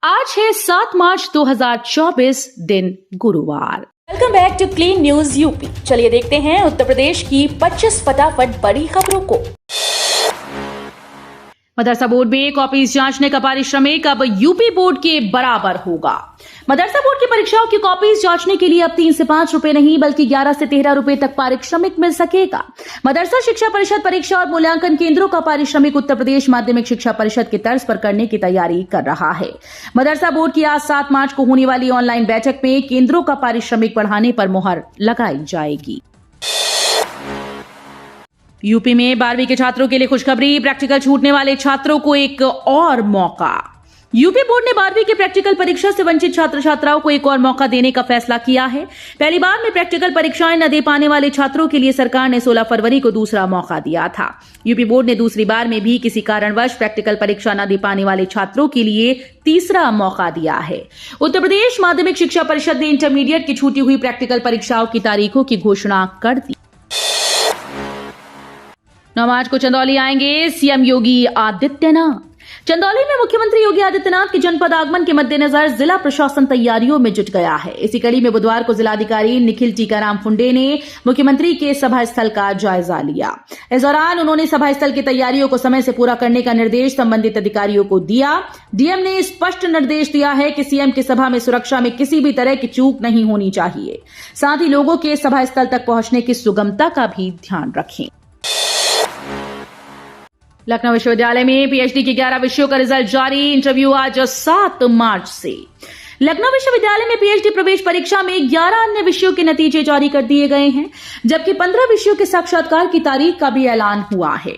आज है 7 मार्च 2024 दिन गुरुवार। Welcome back to clean news UP. चलिए देखते हैं उत्तर प्रदेश की 25 फटाफट बड़ी खबरों को। मदरसा बोर्ड में कॉपीज जांचने का पारिश्रमिक अब यूपी बोर्ड के बराबर होगा। मदरसा बोर्ड की परीक्षाओं की कॉपीज जांचने के लिए अब 3 से 5 रुपए नहीं बल्कि 11 से 13 रुपए तक पारिश्रमिक मिल सकेगा। मदरसा शिक्षा परिषद परीक्षा और मूल्यांकन केंद्रों का पारिश्रमिक उत्तर प्रदेश माध्यमिक शिक्षा परिषद की तर्ज पर करने की तैयारी कर रहा है। मदरसा बोर्ड की आज 7 मार्च को होने वाली ऑनलाइन बैठक में केंद्रों का पारिश्रमिक बढ़ाने पर मुहर लगाई जाएगी। यूपी में 12वीं के छात्रों के लिए खुशखबरी, प्रैक्टिकल छूटने वाले छात्रों को एक और मौका। यूपी बोर्ड ने 12वीं के प्रैक्टिकल परीक्षा से वंचित छात्र छात्राओं को एक और मौका देने का फैसला किया है। पहली बार में प्रैक्टिकल परीक्षाएं न दे पाने वाले छात्रों के लिए सरकार ने 16 फरवरी को दूसरा मौका दिया था। यूपी बोर्ड ने दूसरी बार में भी किसी कारणवश प्रैक्टिकल परीक्षा न दे पाने वाले छात्रों के लिए तीसरा मौका दिया है। उत्तर प्रदेश माध्यमिक शिक्षा परिषद ने इंटरमीडिएट की छूटी हुई प्रैक्टिकल परीक्षाओं की तारीखों की घोषणा कर दी। 9 मार्च को चंदौली आएंगे सीएम योगी आदित्यनाथ। चंदौली में मुख्यमंत्री योगी आदित्यनाथ के जनपद आगमन के मद्देनजर जिला प्रशासन तैयारियों में जुट गया है। इसी कड़ी में बुधवार को जिलाधिकारी निखिल टीकाराम फुंडे ने मुख्यमंत्री के सभा स्थल का जायजा लिया। इस दौरान उन्होंने सभा स्थल की तैयारियों को समय से पूरा करने का निर्देश संबंधित अधिकारियों को दिया। डीएम ने स्पष्ट निर्देश दिया है कि सीएम की सभा में सुरक्षा में किसी भी तरह की चूक नहीं होनी चाहिए। साथ ही लोगों के सभा स्थल तक पहुंचने की सुगमता का भी ध्यान रखें। लखनऊ विश्वविद्यालय में पीएचडी के 11 विषयों का रिजल्ट जारी। इंटरव्यू आज 7 मार्च से। लखनऊ विश्वविद्यालय में पीएचडी प्रवेश परीक्षा में 11 अन्य विषयों के नतीजे जारी कर दिए गए हैं, जबकि 15 विषयों के साक्षात्कार की तारीख का भी ऐलान हुआ है।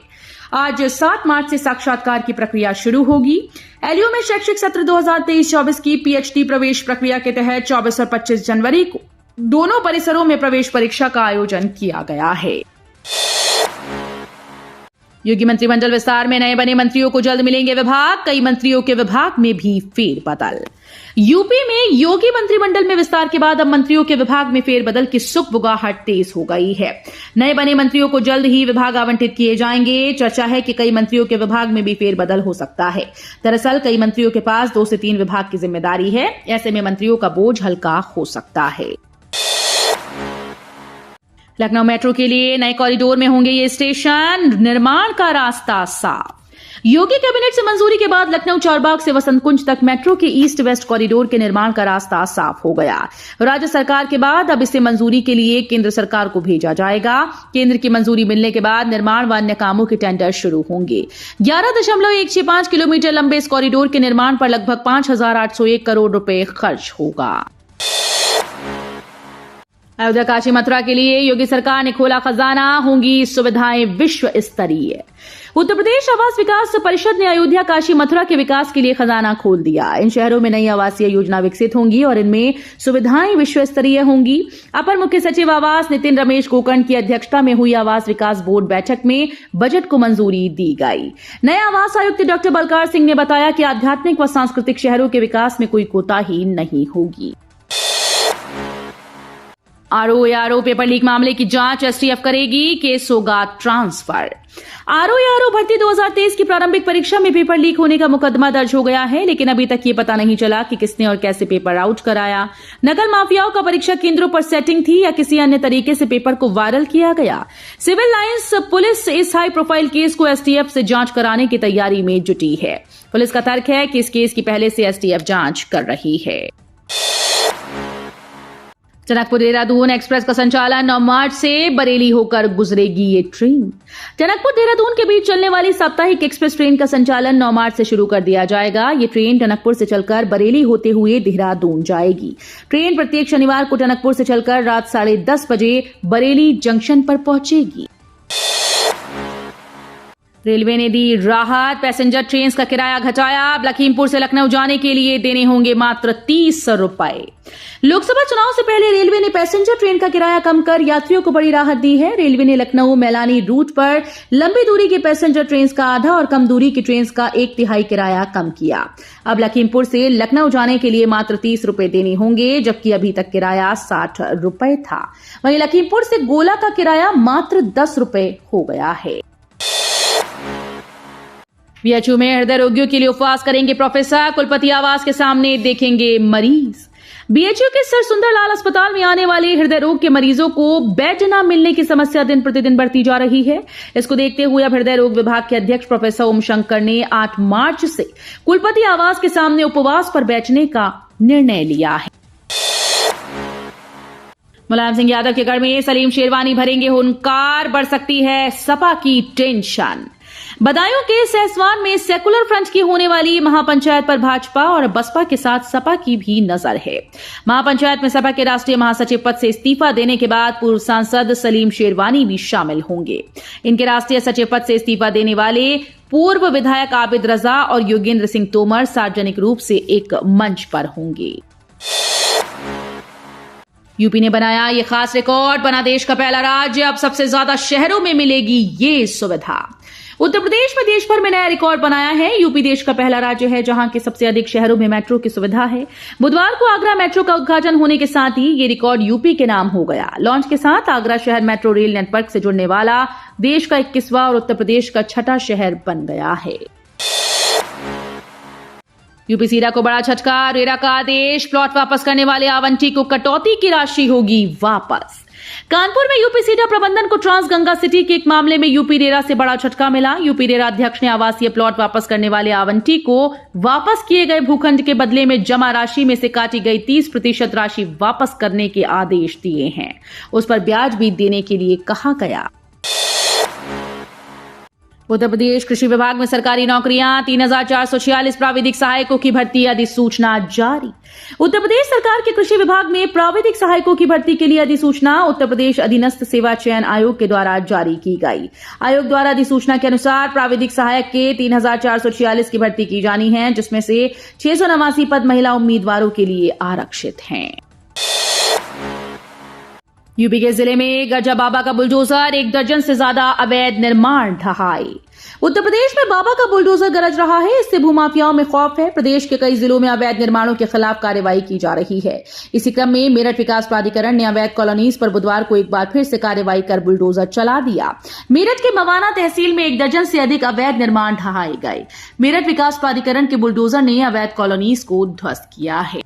आज 7 मार्च से साक्षात्कार की प्रक्रिया शुरू होगी। एलयू में शैक्षिक सत्र 2023-24 की पीएचडी प्रवेश प्रक्रिया के तहत 24 और 25 जनवरी को दोनों परिसरों में प्रवेश परीक्षा का आयोजन किया गया है। योगी मंत्रिमंडल विस्तार में नए बने मंत्रियों को जल्द मिलेंगे विभाग। कई मंत्रियों के विभाग में भी फेरबदल। यूपी में योगी मंत्रिमंडल में विस्तार के बाद अब मंत्रियों के विभाग में फेरबदल की सुगबुगाहट तेज हो गई है। नए बने मंत्रियों को जल्द ही विभाग आवंटित किए जाएंगे। चर्चा है कि कई मंत्रियों के विभाग में भी फेरबदल हो सकता है। दरअसल कई मंत्रियों के पास 2 से 3 विभाग की जिम्मेदारी है। ऐसे में मंत्रियों का बोझ हल्का हो सकता है। लखनऊ मेट्रो के लिए नए कॉरिडोर में होंगे ये स्टेशन, निर्माण का रास्ता साफ। योगी कैबिनेट से मंजूरी के बाद लखनऊ चारबाग से वसंत कुंज तक मेट्रो के ईस्ट वेस्ट कॉरिडोर के निर्माण का रास्ता साफ हो गया। राज्य सरकार के बाद अब इसे मंजूरी के लिए केंद्र सरकार को भेजा जाएगा। केंद्र की मंजूरी मिलने के बाद निर्माण व अन्य कामों के टेंडर शुरू होंगे। 11.165 किलोमीटर लंबे इस कॉरिडोर के निर्माण पर लगभग 5,801 करोड़ रुपए खर्च होगा। अयोध्या काशी मथुरा के लिए योगी सरकार ने खोला खजाना, होंगी सुविधाएं विश्व स्तरीय। उत्तर प्रदेश आवास विकास परिषद ने अयोध्या काशी मथुरा के विकास के लिए खजाना खोल दिया। इन शहरों में नई आवासीय योजना विकसित होंगी और इनमें सुविधाएं विश्व स्तरीय होंगी। अपर मुख्य सचिव आवास नितिन रमेश गोकर्ण की अध्यक्षता में हुई आवास विकास बोर्ड बैठक में बजट को मंजूरी दी गई। नए आवास आयुक्त डॉक्टर बलकार सिंह ने बताया कि आध्यात्मिक व सांस्कृतिक शहरों के विकास में कोई कोताही नहीं होगी। आरओ पेपर लीक मामले की जांच एसटीएफ करेगी, केस होगा ट्रांसफर। आरओ भर्ती 2023 की प्रारंभिक परीक्षा में पेपर लीक होने का मुकदमा दर्ज हो गया है, लेकिन अभी तक ये पता नहीं चला कि किसने और कैसे पेपर आउट कराया। नकल माफियाओं का परीक्षा केंद्रों पर सेटिंग थी या किसी अन्य तरीके से पेपर को वायरल किया गया। सिविल लाइंस पुलिस इस हाई प्रोफाइल केस को एसटीएफ से जांच कराने की तैयारी में जुटी है। पुलिस का तर्क है कि इस केस की पहले से एसटीएफ जांच कर रही है। टनकपुर देहरादून एक्सप्रेस का संचालन 9 मार्च से बरेली होकर गुजरेगी ये ट्रेन। टनकपुर देहरादून के बीच चलने वाली साप्ताहिक एक्सप्रेस ट्रेन का संचालन 9 मार्च से शुरू कर दिया जाएगा। ये ट्रेन टनकपुर से चलकर बरेली होते हुए देहरादून जाएगी। ट्रेन प्रत्येक शनिवार को टनकपुर से चलकर रात 10:30 बजे बरेली जंक्शन पर पहुंचेगी। रेलवे ने दी राहत, पैसेंजर ट्रेन का किराया घटाया। अब लखीमपुर से लखनऊ जाने के लिए देने होंगे मात्र 30 रुपए। लोकसभा चुनाव से पहले रेलवे ने पैसेंजर ट्रेन का किराया कम कर यात्रियों को बड़ी राहत दी है। रेलवे ने लखनऊ मैलानी रूट पर लंबी दूरी की पैसेंजर ट्रेन का आधा और कम दूरी की ट्रेन का 1/3 किराया कम किया। अब लखीमपुर से लखनऊ जाने के लिए मात्र 30 रुपए देने होंगे, जबकि अभी तक किराया 60 रुपए था। वहीं लखीमपुर से गोला का किराया मात्र 10 रुपए हो गया है। बीएचयू में हृदय रोगियों के लिए उपवास करेंगे प्रोफेसर, कुलपति आवास के सामने देखेंगे मरीज। बीएचयू के सर सुंदरलाल अस्पताल में आने वाले हृदय रोग के मरीजों को बेड न मिलने की समस्या दिन प्रतिदिन बढ़ती जा रही है। इसको देखते हुए अब हृदय रोग विभाग के अध्यक्ष प्रोफेसर ओम शंकर ने 8 मार्च से कुलपति आवास के सामने उपवास पर बैठने का निर्णय लिया है। मुलायम सिंह यादव के गढ़ में सलीम शेरवानी भरेंगे हुंकार, बढ़ सकती है सपा की टेंशन। बदायूं के सहसवान में सेकुलर फ्रंट की होने वाली महापंचायत पर भाजपा और बसपा के साथ सपा की भी नजर है। महापंचायत में सपा के राष्ट्रीय महासचिव पद से इस्तीफा देने के बाद पूर्व सांसद सलीम शेरवानी भी शामिल होंगे। इनके राष्ट्रीय सचिव पद से इस्तीफा देने वाले पूर्व विधायक आबिद रजा और योगेंद्र सिंह तोमर सार्वजनिक रूप से एक मंच पर होंगे। यूपी ने बनाया ये खास रिकॉर्ड, बना देश का पहला राज्य, अब सबसे ज्यादा शहरों में मिलेगी ये सुविधा। उत्तर प्रदेश में देश भर में नया रिकॉर्ड बनाया है। यूपी देश का पहला राज्य है जहां के सबसे अधिक शहरों में मेट्रो की सुविधा है। बुधवार को आगरा मेट्रो का उद्घाटन होने के साथ ही ये रिकॉर्ड यूपी के नाम हो गया। लॉन्च के साथ आगरा शहर मेट्रो रेल नेटवर्क से जुड़ने वाला देश का 21वां और उत्तर प्रदेश का 6ठा शहर बन गया है। यूपी सीडा को बड़ा झटका, रेरा का आदेश, प्लॉट वापस करने वाले आवंटी को कटौती की राशि होगी वापस। कानपुर में यूपी सीडा प्रबंधन को ट्रांस गंगा सिटी के एक मामले में यूपी रेरा से बड़ा झटका मिला। यूपी रेरा अध्यक्ष ने आवासीय प्लॉट वापस करने वाले आवंटी को वापस किए गए भूखंड के बदले में जमा राशि में से काटी गई 30% राशि वापस करने के आदेश दिए हैं। उस पर ब्याज भी देने के लिए कहा गया। उत्तर प्रदेश कृषि विभाग में सरकारी नौकरियां, 3446 प्राविधिक सहायकों की भर्ती अधिसूचना जारी। उत्तर प्रदेश सरकार के कृषि विभाग में प्राविधिक सहायकों की भर्ती के लिए अधिसूचना उत्तर प्रदेश अधीनस्थ सेवा चयन आयोग के द्वारा जारी की गई। आयोग द्वारा अधिसूचना के अनुसार प्राविधिक सहायक के 3446 की भर्ती की जानी है, जिसमें से 689 पद महिला उम्मीदवारों के लिए आरक्षित हैं। यूपी के जिले में गरजा बाबा का बुलडोजर, 1 दर्जन से ज्यादा अवैध निर्माण ढहाए। उत्तर प्रदेश में बाबा का बुलडोजर गरज रहा है, इससे भूमाफियाओं में खौफ है। प्रदेश के कई जिलों में अवैध निर्माणों के खिलाफ कार्रवाई की जा रही है। इसी क्रम में मेरठ विकास प्राधिकरण ने अवैध कॉलोनीज पर बुधवार को एक बार फिर से कार्रवाई कर बुलडोजर चला दिया। मेरठ के मवाना तहसील में 1 दर्जन से अधिक अवैध निर्माण ढहाए गए। मेरठ विकास प्राधिकरण के बुलडोजर ने अवैध कॉलोनीज को ध्वस्त किया है।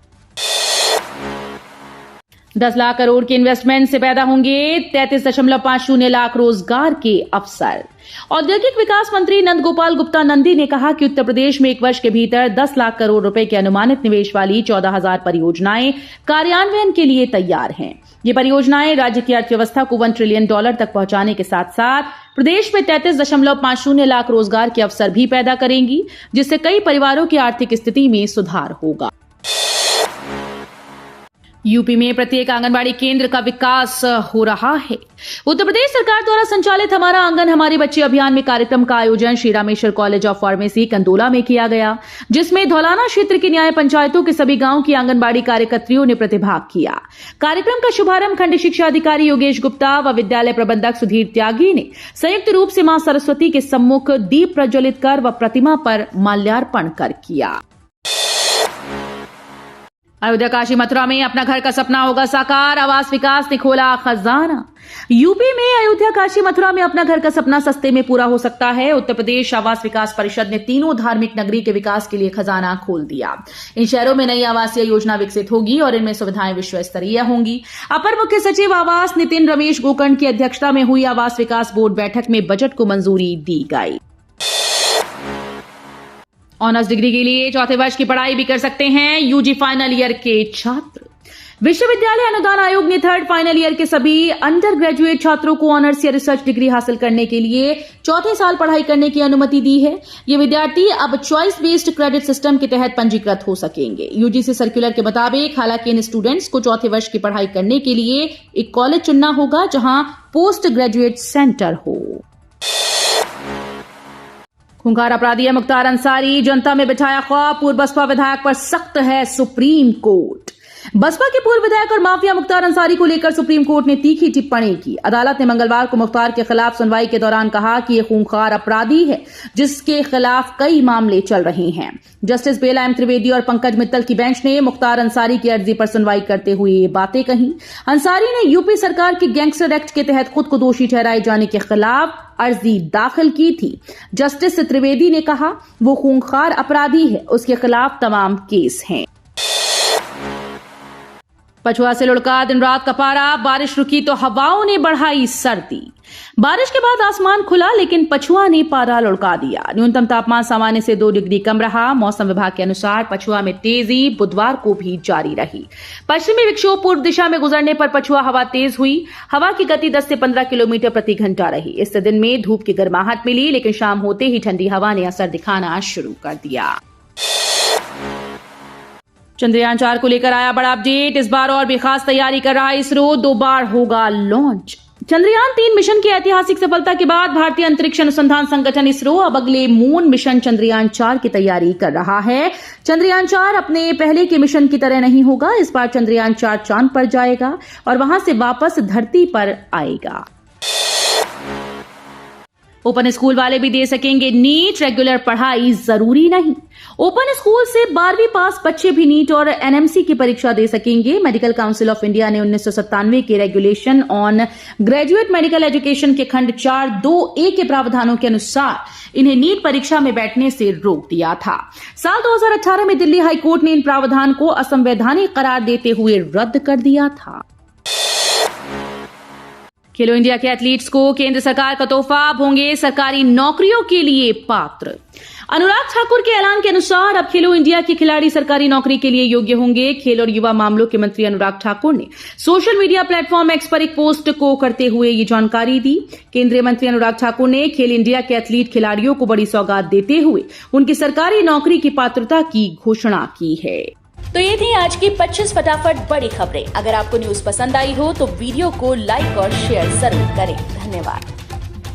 10 लाख करोड़ के इन्वेस्टमेंट से पैदा होंगे 33.50 लाख रोजगार के अवसर। औद्योगिक विकास मंत्री नंदगोपाल गुप्ता नंदी ने कहा कि उत्तर प्रदेश में 1 वर्ष के भीतर 10 लाख करोड़ रुपए के अनुमानित निवेश वाली 14,000 परियोजनाएं कार्यान्वयन के लिए तैयार हैं। ये परियोजनाएं राज्य की अर्थव्यवस्था को $1 ट्रिलियन तक पहुंचाने के साथ साथ प्रदेश में 33.50 लाख रोजगार के अवसर भी पैदा करेंगी, जिससे कई परिवारों की आर्थिक स्थिति में सुधार होगा। यूपी में प्रत्येक आंगनबाड़ी केंद्र का विकास हो रहा है। उत्तर प्रदेश सरकार द्वारा संचालित हमारा आंगन हमारे बच्चे अभियान में कार्यक्रम का आयोजन Shri Rameshwar college of pharmacy Kandola में किया गया, जिसमें धौलाना क्षेत्र की न्याय पंचायतों के सभी गांव की आंगनबाड़ी कार्यकर्त्रियों ने प्रतिभाग किया। कार्यक्रम का शुभारंभ खंड शिक्षा अधिकारी योगेश गुप्ता व विद्यालय प्रबंधक सुधीर त्यागी ने संयुक्त रूप से मां सरस्वती के सम्मुख दीप प्रज्वलित कर व प्रतिमा पर माल्यार्पण कर किया। अयोध्या काशी मथुरा में अपना घर का सपना होगा साकार, आवास विकास ने खोला खजाना। यूपी में अयोध्या काशी मथुरा में अपना घर का सपना सस्ते में पूरा हो सकता है। उत्तर प्रदेश आवास विकास परिषद ने तीनों धार्मिक नगरी के विकास के लिए खजाना खोल दिया। इन शहरों में नई आवासीय योजना विकसित होगी और इनमें सुविधाएं विश्व स्तरीय होंगी। अपर मुख्य सचिव आवास नितिन रमेश गोकर्ण की अध्यक्षता में हुई आवास विकास बोर्ड बैठक में बजट को मंजूरी दी गई। ऑनर्स डिग्री के लिए 4थे वर्ष की पढ़ाई भी कर सकते हैं यूजी फाइनल ईयर के छात्र। विश्वविद्यालय अनुदान आयोग ने 3rd फाइनल ईयर के सभी अंडर ग्रेजुएट छात्रों को ऑनर्स या रिसर्च डिग्री हासिल करने के लिए 4थे साल पढ़ाई करने की अनुमति दी है। ये विद्यार्थी अब चॉइस बेस्ड क्रेडिट सिस्टम के तहत पंजीकृत हो सकेंगे। यूजीसी सर्कुलर के मुताबिक हालांकि इन स्टूडेंट्स को 4थे वर्ष की पढ़ाई करने के लिए एक कॉलेज चुनना होगा जहां पोस्ट ग्रेजुएट सेंटर हो। खूंखार अपराधी है मुख्तार अंसारी, जनता में बिठाया खौफ, पूर्व बसपा विधायक पर सख्त है सुप्रीम कोर्ट। बसपा के पूर्व विधायक और माफिया मुख्तार अंसारी को लेकर सुप्रीम कोर्ट ने तीखी टिप्पणी की। अदालत ने मंगलवार को मुख्तार के खिलाफ सुनवाई के दौरान कहा कि यह खूंखार अपराधी है जिसके खिलाफ कई मामले चल रहे हैं। जस्टिस बेला एम त्रिवेदी और पंकज मित्तल की बेंच ने मुख्तार अंसारी की अर्जी पर सुनवाई करते हुए ये बातें कही। अंसारी ने यूपी सरकार के गैंगस्टर एक्ट के तहत खुद को दोषी ठहराए जाने के खिलाफ अर्जी दाखिल की थी। जस्टिस त्रिवेदी ने कहा वो खूंखार अपराधी है, उसके खिलाफ तमाम केस हैं। पछुआ से लुढ़का दिन रात का पारा, बारिश रुकी तो हवाओं ने बढ़ाई सर्दी। बारिश के बाद आसमान खुला लेकिन पछुआ ने पारा लुढ़का दिया। न्यूनतम तापमान सामान्य से 2 डिग्री कम रहा। मौसम विभाग के अनुसार पछुआ में तेजी बुधवार को भी जारी रही। पश्चिमी विक्षोभ पूर्व दिशा में गुजरने पर पछुआ हवा तेज हुई। हवा की गति 10 से 15 किलोमीटर प्रति घंटा रही। इससे दिन में धूप की गर्माहट मिली लेकिन शाम होते ही ठंडी हवा ने असर दिखाना शुरू कर दिया। चंद्रयान 4 को लेकर आया बड़ा अपडेट। इस बार और भी खास तैयारी कर रहा इसरो। 2 बार होगा लॉन्च। चंद्रयान 3 मिशन की ऐतिहासिक सफलता के बाद भारतीय अंतरिक्ष अनुसंधान संगठन इसरो अब अगले मून मिशन चंद्रयान 4 की तैयारी कर रहा है। चंद्रयान 4 अपने पहले के मिशन की तरह नहीं होगा। इस बार चंद्रयान 4 चांद पर जाएगा और वहां से वापस धरती पर आएगा। ओपन स्कूल वाले भी दे सकेंगे नीट, रेगुलर पढ़ाई जरूरी नहीं। ओपन स्कूल से 12वीं पास बच्चे भी नीट और एनएमसी की परीक्षा दे सकेंगे। मेडिकल काउंसिल ऑफ इंडिया ने 1997 के regulation on graduate medical education के खंड 4(2)(a) के प्रावधानों के अनुसार इन्हें नीट परीक्षा में बैठने से रोक दिया था। साल 2018 में दिल्ली हाईकोर्ट ने इन प्रावधान को असंवैधानिक करार देते हुए रद्द कर दिया था। खेलो इंडिया के एथलीट्स को केंद्र सरकार का तोहफा, होंगे सरकारी नौकरियों के लिए पात्र। अनुराग ठाकुर के ऐलान के अनुसार अब खेलो इंडिया के खिलाड़ी सरकारी नौकरी के लिए योग्य होंगे। खेल और युवा मामलों के मंत्री अनुराग ठाकुर ने सोशल मीडिया प्लेटफॉर्म एक्स पर एक पोस्ट को करते हुए ये जानकारी दी। केंद्रीय मंत्री अनुराग ठाकुर ने खेल इंडिया के एथलीट खिलाड़ियों को बड़ी सौगात देते हुए उनकी सरकारी नौकरी की पात्रता की घोषणा की है। तो ये थी आज की 25 फटाफट बड़ी खबरें। अगर आपको न्यूज पसंद आई हो तो वीडियो को लाइक और शेयर जरूर करें। धन्यवाद।